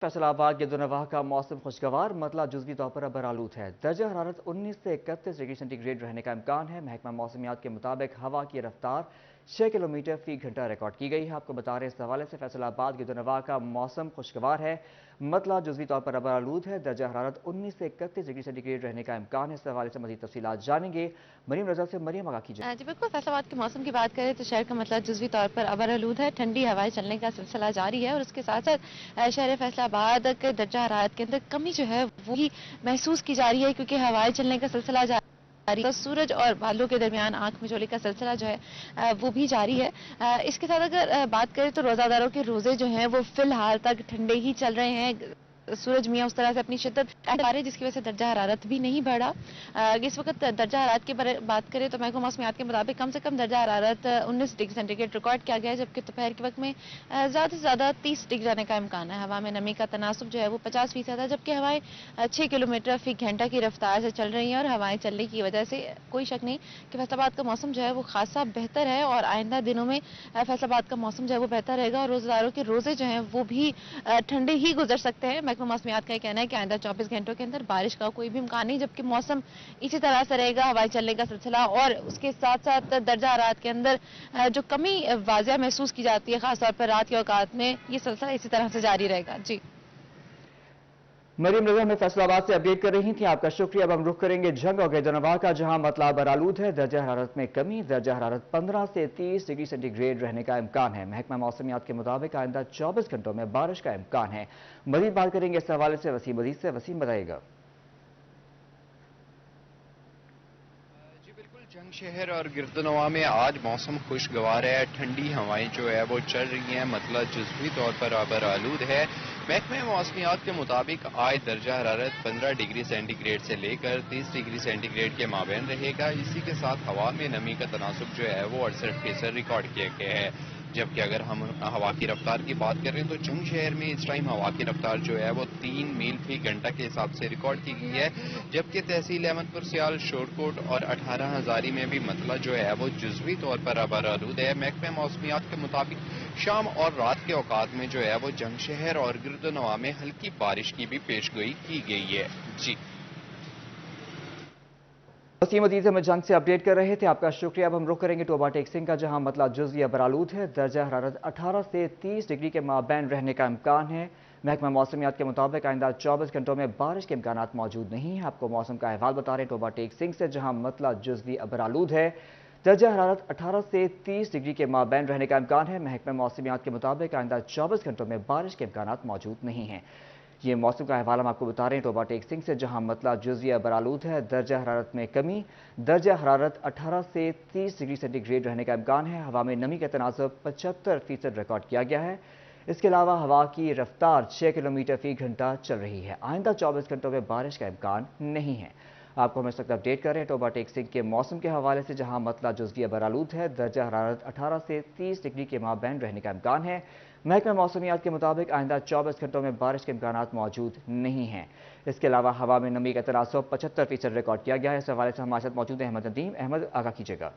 फैसल आबाद गिरदोनवाह का मौसम खुशगवार, मतला जुज़वी तौर पर अबर आलूद है। दर्जा हरारत 19 से 31 डिग्री सेंटीग्रेड रहने का इम्कान है। महकमा मौसमियात के मुताबिक हवा की रफ्तार 6 किलोमीटर फी घंटा रिकॉर्ड की गई है। आपको बता रहे हैं इस हवाले से फैसल आबाद गिरदोनवाह का मौसम खुशगवार है, मतला जुज़वी तौर पर अबर आलूद है। दर्जा हरारत 19 से 31 डिग्री सेंटीग्रेड रहने का इम्कान है। इस हवाले से मज़ीद तफसीलात जानेंगे मरीम रजा से। मरीम आगा कीजिए। जी बिल्कुल, फैसलाबाद के मौसम की बात करें तो शहर का मतलब जुज़वी तौर पर अबरआलूद है। ठंडी हवाएं चलने का सिलसिला जारी है और उसके साथ साथ शहर फैसलाबाद के दर्जा हरारत के अंदर कमी जो है वो ही महसूस की जा रही है, क्योंकि हवाएं चलने का सिलसिला जारी तो सूरज और बादलों के दरमियान आंख मिचोली का सिलसिला जो है वो भी जारी है। इसके साथ अगर बात करें तो रोजादारों के रोजे जो हैं वो फिलहाल तक ठंडे ही चल रहे हैं। सूरज मियाँ उस तरह से अपनी शिद्दत आ रहे हैं जिसकी वजह से दर्जा हरारत भी नहीं बढ़ा। इस वक्त दर्जा हरारत की बात करें तो महकमा मौसमियात के मुताबिक कम से कम दर्जा हरारत 19 डिग्री सेंटीग्रेड रिकॉर्ड किया गया है, जबकि दोपहर के वक्त में ज़्यादा से ज़्यादा 30 डिग्री जाने का इम्कान है। हवा में नमी का तनासब जो है वो 50% है, जबकि हवाएं 6 किलोमीटर फी घंटा की रफ्तार से चल रही हैं और हवाएं चलने की वजह से कोई शक नहीं कि फैसलाबाद का मौसम जो है वो खासा बेहतर है और आइंदा दिनों में फैसलाबाद का मौसम जो है वो बेहतर रहेगा और रोज़ेदारों के रोज़े जो हैं वो भी ठंडे ही गुजर सकते हैं। महकमा मौसमियात का कहना है कि आइंदा 24 घंटों के अंदर बारिश का कोई भी इम्कान नहीं, जबकि मौसम इसी तरह से रहेगा। हवाएं चलने का सिलसिला और उसके साथ साथ दर्जा हरारत के अंदर जो कमी वाज़िया महसूस की जाती है खासतौर पर रात के औकात में, ये सिलसिला इसी तरह से जारी रहेगा। जी मरीम रजा हमें फैसलाबाद से अपडेट कर रही थी, आपका शुक्रिया। अब हम रुख करेंगे झंग और गिरदोनवाह का, जहां मतला अबरआलूद है। दर्जा हरारत में कमी, दर्जा हरारत 15 से 30 डिग्री सेंटीग्रेड रहने का इम्कान है। महकमा मौसमियात के मुताबिक आइंदा 24 घंटों में बारिश का इम्कान है। मजीद बात करेंगे इस हवाले से वसीम अजीज से। वसीम बताइएगा। जी बिल्कुल, जंग शहर और गिरदोनवा में आज मौसम खुशगवार है। ठंडी हवाएं जो है वो चल रही हैं, मतलब जुज़वी तौर पर अबरआलूद है। महकमे मौसमियात के मुताबिक आज दर्जा हरारत 15 डिग्री सेंटीग्रेड से लेकर 30 डिग्री सेंटीग्रेड के माबैन रहेगा। इसी के साथ हवा में नमी का तनासब जो है वो 68% रिकॉर्ड किया गया है। जबकि अगर हम हवा की रफ्तार की बात करें तो जंग शहर में इस टाइम हवा की रफ्तार जो है वो 3 मील फी घंटा के हिसाब से रिकॉर्ड की गई है। जबकि तहसील अहमदपुर सियाल, शोरकोट और 18 हजारी में भी मतला जो है वो जुज़वी तौर पर अबरआलूद है। महकमे मौसमियात के मुताबिक शाम और रात के औकात में जो है वो जंग शहर और गिरदोनवा में हल्की बारिश की भी पेशगोई की गई है। जी वसीम अजीज हमें जंग से अपडेट कर रहे थे, आपका शुक्रिया। अब हम रुख करेंगे टोबा टेक्सिंग का, जहां मतला जुज़वी अबरआलूद है। दर्जा हरारत 18 से 30 डिग्री के माबैन रहने का इम्कान है। महकमा मौसमियात के मुताबिक आइंदा 24 घंटों में बारिश के इम्कान मौजूद नहीं है। आपको मौसम का अहवाल बता रहे हैं टोबा टेक्सिंग से, जहां मतला जुज़वी अबरआलूद है। दर्जा हरारत 18 से 30 डिग्री के माबैन रहने का इम्कान है। महकमा मौसमियात के मुताबिक आइंदा 24 घंटों में बारिश के इम्कान मौजूद नहीं हैं। ये मौसम का अहवाल हम आपको बता रहे हैं टोबा टेक्सिंग से, जहां मतला जुज़वी अबरआलूद है। दर्जा हरारत में कमी, दर्जा हरारत 18 से 30 डिग्री सेंटीग्रेड रहने का इम्कान है। हवा में नमी का तनासब 75% रिकॉर्ड किया गया है। इसके अलावा हवा की रफ्तार 6 किलोमीटर फी घंटा चल रही है। आइंदा 24 घंटों में बारिश का इम्कान नहीं है। आपको हम इस वक्त अपडेट कर रहे हैं टोबा टेक्सिंग के मौसम के हवाले से, जहां मतला जुज़वी अबरआलूद है। दर्जा हरारत 18 से 30 डिग्री के माबैन रहने का इम्कान है। महकमा मौसमियात के मुताबिक आइंदा 24 घंटों में बारिश के इम्कान मौजूद नहीं हैं। इसके अलावा हवा में नमी का तनासब 75% रिकॉर्ड किया गया है। इस हवाले से हमारे साथ मौजूद है अहमद नदीम। अहमद, आगाह कीजिएगा।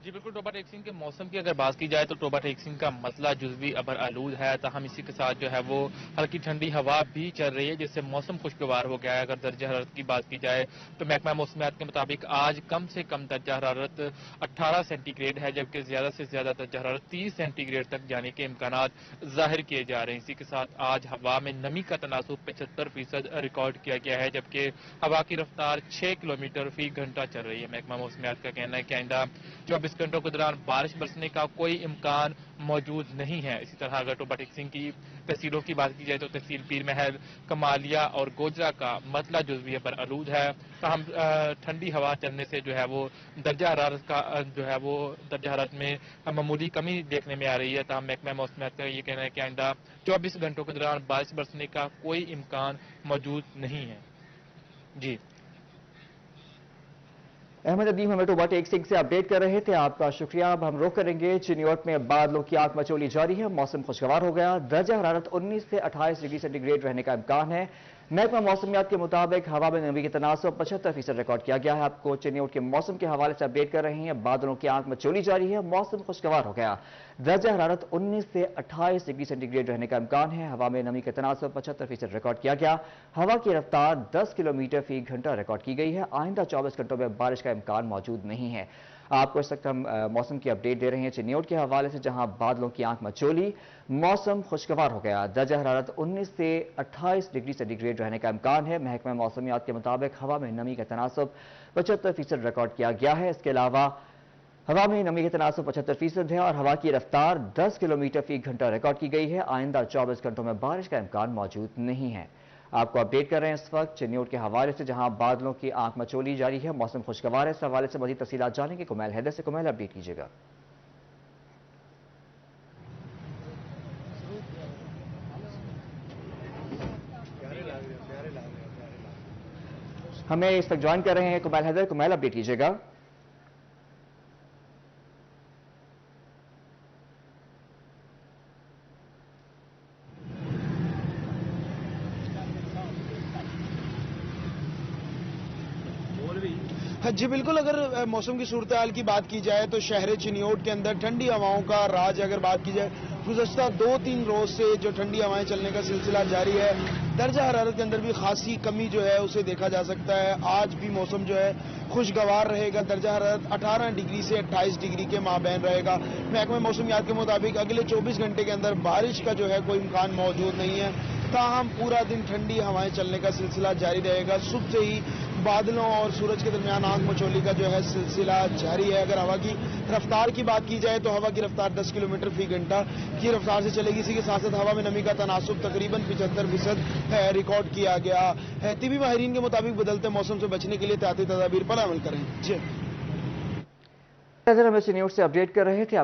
जी बिल्कुल, टोबा टेक्सिंग के मौसम की अगर बात की जाए तो टोबा टेक्सिंग का मसला जुज़वी अबरआलूद है। हम इसी के साथ जो है वो हल्की ठंडी हवा भी चल रही है, जिससे मौसम खुशगवार हो गया है। अगर दर्जा हरारत की बात की जाए तो महकमा मौसमियात के मुताबिक आज कम से कम दर्जा हरारत 18 सेंटीग्रेड है, जबकि ज्यादा से ज्यादा दर्जा हरारत 30 सेंटीग्रेड तक जाने के इम्कान जाहिर किए जा रहे हैं। इसी के साथ आज हवा में नमी का तनासब 75% रिकॉर्ड किया गया है, जबकि हवा की रफ्तार 6 किलोमीटर फी घंटा चल रही है। महकमा मौसमियात का कहना है कि आइंदा 24 घंटों के दौरान बारिश बरसने का कोई इम्कान मौजूद नहीं है। इसी तरह अगर टोबा टेक्सिंग की तहसीलों की बात की जाए तो तहसील पीर महल, कमालिया और गोजरा का मतला जुज़वी अबरआलूद है। हम ठंडी हवा चलने से जो है वो दर्जा हरारत का जो है वो दर्जा हरारत में मामूली कमी देखने में आ रही है। तमाम महकमा मौसमियात का ये कहना है कि आइंदा 24 घंटों के दौरान बारिश बरसने का कोई इम्कान मौजूद नहीं है। जी अहमद अदीम हमें टोबा टेक्सिंग से अपडेट कर रहे थे, आपका शुक्रिया। अब हम रुख करेंगे चिन्योट में, बादलों की आंख मचोली जारी है। मौसम खुशगवार हो गया। दर्जा हरारत 19 से 28 डिग्री सेंटीग्रेड रहने का इम्कान है। महकमा मौसमियात के मुताबिक हवा में नमी की तनासब 75% रिकॉर्ड किया गया है। आपको चिन्नौट के मौसम के हवाले से अपडेट कर रहे हैं। बादलों की आंख में चोली जारी है, मौसम खुशगवार हो गया। दर्जा हरारत 19 से 28 डिग्री सेंटीग्रेड रहने का इम्कान है। हवा में नमी का तनासब 75% रिकॉर्ड किया गया। हवा की रफ्तार 10 किलोमीटर फी घंटा रिकॉर्ड की गई है। आइंदा 24 घंटों में बारिश का इम्कान मौजूद नहीं है। आपको इस वक्त हम मौसम की अपडेट दे रहे हैं चिन्नौट के हवाले से, जहां बादलों की आंख मचोली, मौसम खुशगवार हो गया। दर्जा हरारत 19 से 28 डिग्री सेंटीग्रेड रहने का इम्कान है। महकमा मौसमियात के मुताबिक हवा में नमी का तनासब 75% रिकॉर्ड किया गया है। इसके अलावा हवा में नमी का तनासब 75% है और हवा की रफ्तार 10 किलोमीटर फी घंटा रिकॉर्ड की गई है। आइंदा 24 घंटों में बारिश का इम्कान मौजूद नहीं है। आपको अपडेट कर रहे हैं इस वक्त चिन्नौट के हवाले से, जहां बादलों की आंख मचोली जारी है, मौसम खुशगवार है। इस हवाले से मज़ीद तफसीलात जानेंगे कुमैल हैदर से। कुमैल, अपडेट कीजिएगा। हमें इस वक्त ज्वाइन कर रहे हैं कुमैल हैदर। कुमैल, अपडेट कीजिएगा। जी बिल्कुल, अगर मौसम की सूरत हाल की बात की जाए तो शहर चिन्नौट के अंदर ठंडी हवाओं का राज अगर बात की जाए, गुज़श्ता 2-3 रोज से जो ठंडी हवाएं चलने का सिलसिला जारी है। दर्जा हरारत के अंदर भी खासी कमी जो है उसे देखा जा सकता है। आज भी मौसम जो है खुशगवार रहेगा। दर्जा हरारत 18 डिग्री से 28 डिग्री के माबैन रहेगा। महकमा मौसमियात के मुताबिक अगले 24 घंटे के अंदर बारिश का जो है कोई इम्कान मौजूद नहीं है। ताहम पूरा दिन ठंडी हवाएं चलने का सिलसिला जारी रहेगा। सुबह से ही बादलों और सूरज के दरमियान आंख मचोली का जो है सिलसिला जारी है। अगर हवा की रफ्तार की बात की जाए तो हवा की रफ्तार 10 किलोमीटर फी घंटा की रफ्तार से चलेगी। इसी के साथ साथ हवा में नमी का तनासब तकरीबन 75% रिकॉर्ड किया गया है। तिबी माहिरीन के मुताबिक बदलते मौसम से बचने के लिए एहतियाती तदाबीर पर अमल करें। जी, हमें चिन्नौट से अपडेट कर रहे थे।